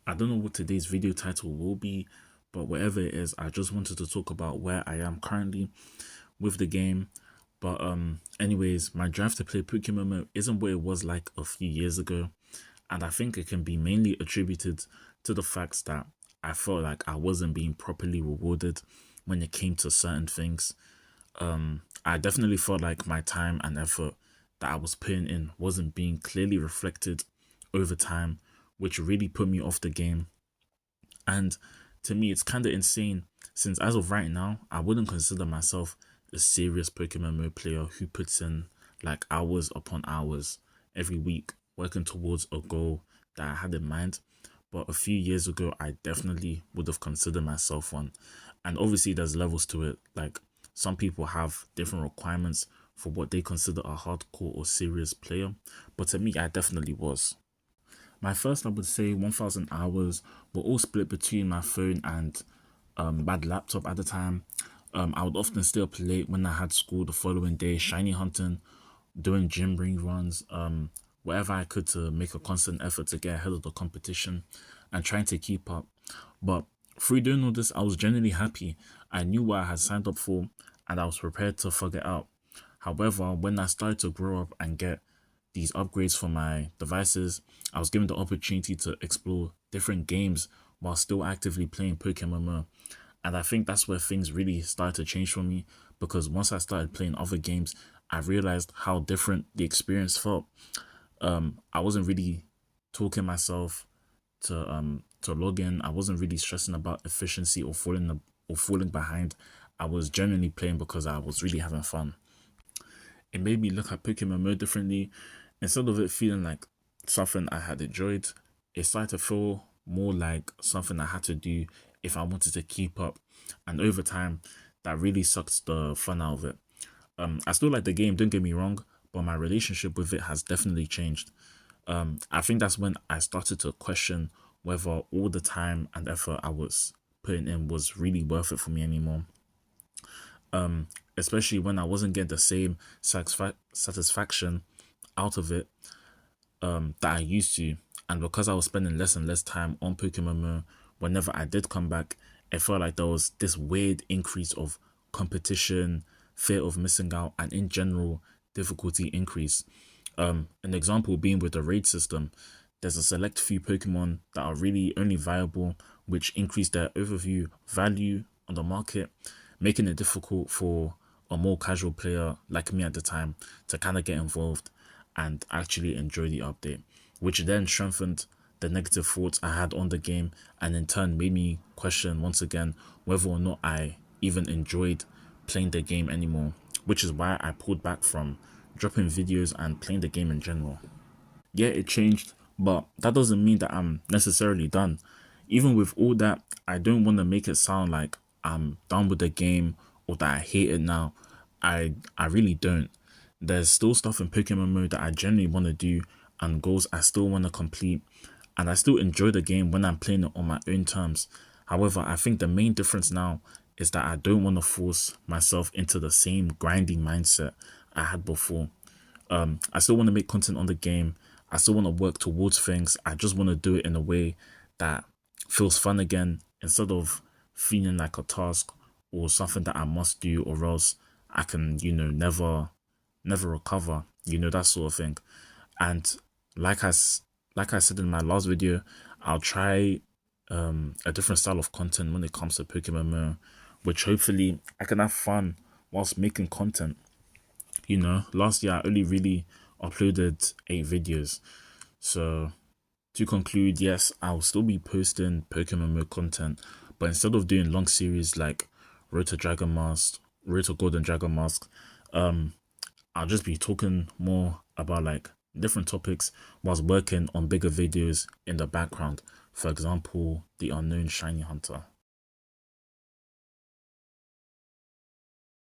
I don't know what today's video title will be, but whatever it is, I just wanted to talk about where I am currently with the game. But anyways, my drive to play PokeMMO isn't what it was like a few years ago, and I think it can be mainly attributed to the fact that I felt like I wasn't being properly rewarded when it came to certain things. I definitely felt like my time and effort that I was putting in wasn't being clearly reflected over time, which really put me off the game. And to me, it's kind of insane since as of right now, I wouldn't consider myself a serious PokeMMO player who puts in like hours upon hours every week working towards a goal that I had in mind. But a few years ago, I definitely would have considered myself one. And obviously, there's levels to it. Like some people have different requirements for what they consider a hardcore or serious player. But to me, I definitely was. My first, I would say 1,000 hours were all split between my phone and bad laptop at the time. I would often stay up late when I had school the following day, shiny hunting, doing gym ring runs, whatever I could to make a constant effort to get ahead of the competition and trying to keep up. But through doing all this, I was genuinely happy. I knew what I had signed up for and I was prepared to figure it out. However, when I started to grow up and get these upgrades for my devices, I was given the opportunity to explore different games while still actively playing PokeMMO. And I think that's where things really started to change for me because once I started playing other games, I realized how different the experience felt. I wasn't really talking myself to log in. I wasn't really stressing about efficiency or falling behind. I was genuinely playing because I was really having fun. It made me look at PokeMMO differently. Instead of it feeling like something I had enjoyed, it started to feel more like something I had to do if I wanted to keep up. And over time, that really sucked the fun out of it. I still like the game, don't get me wrong, but my relationship with it has definitely changed. I think that's when I started to question whether all the time and effort I was putting in was really worth it for me anymore. Especially when I wasn't getting the same satisfaction out of it that I used to. And because I was spending less and less time on PokeMMO, whenever I did come back, it felt like there was this weird increase of competition, fear of missing out, and in general, difficulty increase. An example being with the raid system, there's a select few Pokemon that are really only viable, which increase their overview value on the market, making it difficult for a more casual player like me at the time to kind of get involved and actually enjoy the update, which then strengthened the negative thoughts I had on the game and in turn made me question once again whether or not I even enjoyed playing the game anymore, which is why I pulled back from dropping videos and playing the game in general. Yeah, it changed, but that doesn't mean that I'm necessarily done. Even with all that, I don't want to make it sound like I'm done with the game or that I hate it now. I really don't. There's still stuff in PokeMMO that I genuinely want to do and goals I still want to complete, and I still enjoy the game when I'm playing it on my own terms. However, I think the main difference now is that I don't want to force myself into the same grinding mindset I had before. I still want to make content on the game. I still want to work towards things. I just want to do it in a way that feels fun again instead of feeling like a task or something that I must do or else I can, never recover, that sort of thing. And like like I said in my last video, I'll try a different style of content when it comes to PokeMMO, which hopefully I can have fun whilst making content. Last year I only really uploaded 8 videos. So to conclude, yes, I'll still be posting PokeMMO content, but instead of doing long series like Road to Dragon Mask, Road to Golden Dragon Mask, I'll just be talking more about like different topics whilst working on bigger videos in the background. For example, the unknown shiny hunter.